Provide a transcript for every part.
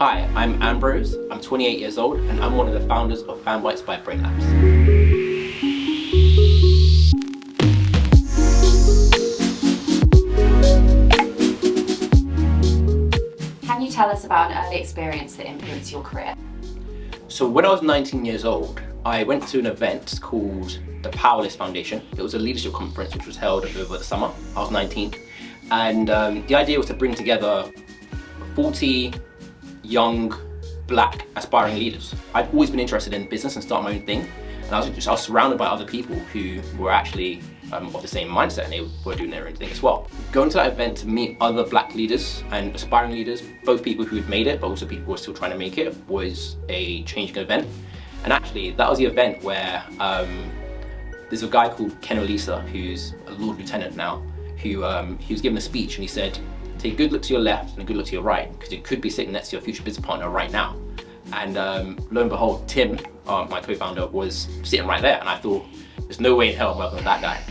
Hi, I'm Ambrose, I'm 28 years old and I'm one of the founders of Fanbytes by Brainlabs. Can you tell us about an early experience that influenced your career? So when I was 19 years old, I went to an event called the Powerless Foundation. It was a leadership conference which was held over the summer. I was 19 and the idea was to bring together 40 young black aspiring leaders. I'd always been interested in business and starting my own thing, and I was surrounded by other people who were actually of the same mindset, and they were doing their own thing as well. Going to that event to meet other black leaders and aspiring leaders, both people who had made it but also people who were still trying to make it, was a changing event. And actually that was the event where there's a guy called Ken Olisa, who's a Lord Lieutenant now, who he was giving a speech and he said, take a good look to your left and a good look to your right, because you could be sitting next to your future business partner right now. And lo and behold, Tim, my co-founder, was sitting right there, and I thought, there's no way in hell I'm working with that guy.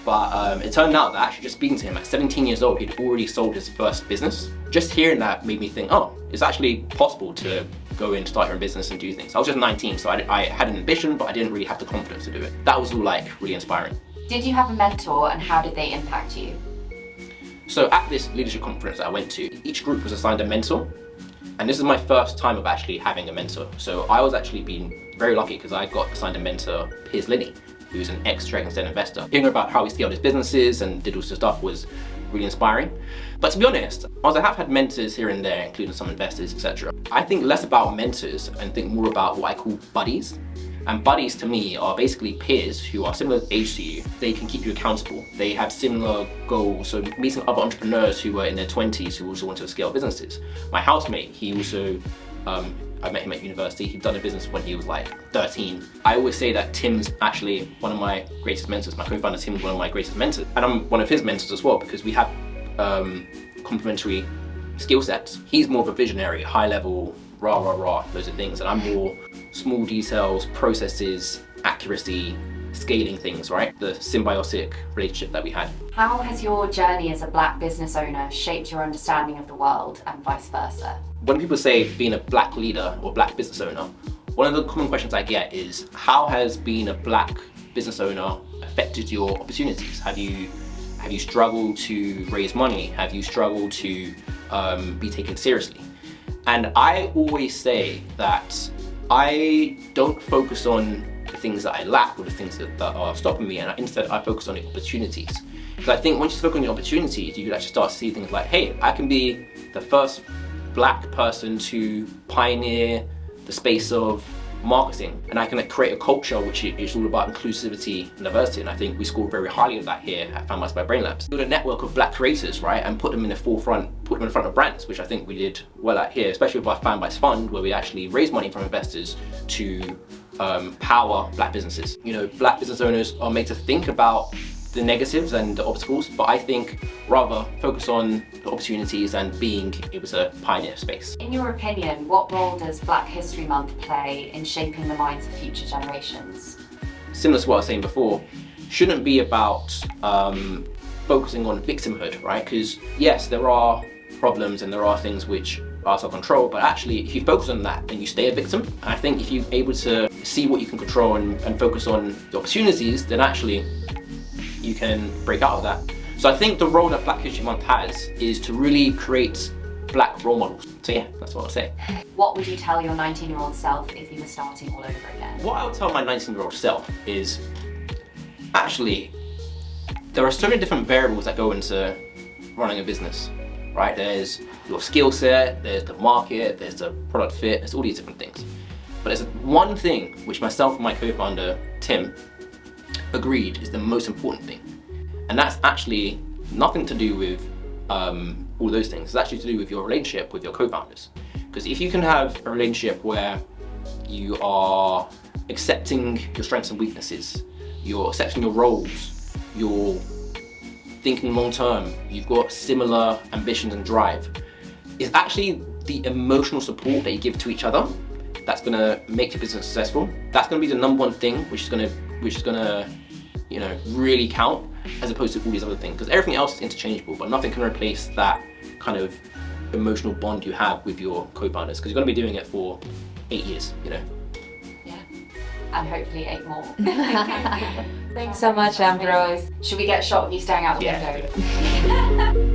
But it turned out that actually just speaking to him at 17 years old, he'd already sold his first business. Just hearing that made me think, oh, it's actually possible to go in, start your own business and do things. I was just 19, so I had an ambition, but I didn't really have the confidence to do it. That was all like really inspiring. Did you have a mentor, and how did they impact you? So at this leadership conference that I went to, each group was assigned a mentor. And this is my first time of actually having a mentor. So I was actually being very lucky because I got assigned a mentor, Piers Linney, who's an ex-Dragon's Den investor. Hearing about how he scaled his businesses and did all sorts of stuff was really inspiring. But to be honest, whilst I have had mentors here and there, including some investors, etc., I think less about mentors and think more about what I call buddies. And buddies to me are basically peers who are similar age to you. They can keep you accountable. They have similar goals. So meeting other entrepreneurs who were in their 20s who also wanted to scale businesses. My housemate, he also, I met him at university. He'd done a business when he was like 13. I always say that Tim's actually one of my greatest mentors. My co-founder Tim's one of my greatest mentors. And I'm one of his mentors as well because we have complementary skill sets. He's more of a visionary, high level, loads of things, and I'm more small details, processes, accuracy, scaling things, right? The symbiotic relationship that we had. How has your journey as a black business owner shaped your understanding of the world and vice versa? When people say being a black leader or black business owner, one of the common questions I get is, how has being a black business owner affected your opportunities? Have you struggled to raise money? Have you struggled to be taken seriously? And I always say that I don't focus on the things that I lack or the things that are stopping me, and instead I focus on the opportunities. Because I think once you focus on the opportunities, you can actually start to see things like, hey, I can be the first black person to pioneer the space of marketing, and I can create a culture which is all about inclusivity and diversity, and I think we scored very highly of that here at Fanbytes by Brainlabs. Build a network of black creators, right, and put them in the forefront, put them in front of brands, which I think we did well at here, especially with our Fanbytes fund, where we actually raise money from investors to power black businesses. You know, black business owners are made to think about the negatives and the obstacles, but I think rather focus on the opportunities and being able to pioneer space. In your opinion, what role does Black History Month play in shaping the minds of future generations? Similar to what I was saying before, shouldn't be about focusing on victimhood, right? Because yes, there are problems and there are things which are out of control, but actually if you focus on that, then you stay a victim. And I think if you're able to see what you can control and focus on the opportunities, then actually you can break out of that. So I think the role that Black History Month has is to really create black role models. So yeah, that's what I'll say. What would you tell your 19-year-old self if you were starting all over again? What I would tell my 19-year-old self is, actually, there are so many different variables that go into running a business, right? There's your skill set, there's the market, there's the product fit, there's all these different things. But there's one thing which myself and my co-founder, Tim, agreed is the most important thing. And that's actually nothing to do with all those things. It's actually to do with your relationship with your co-founders. Because if you can have a relationship where you are accepting your strengths and weaknesses, you're accepting your roles, you're thinking long term, you've got similar ambitions and drive, it's actually the emotional support that you give to each other that's gonna make your business successful. That's gonna be the number one thing which is gonna you know, really count, as opposed to all these other things, because everything else is interchangeable, but nothing can replace that kind of emotional bond you have with your co-founders, because you're going to be doing it for 8 years, you know. Yeah, and hopefully 8 more. Thanks so much, Ambrose. Should we get a shot of you staring out the Yeah. window?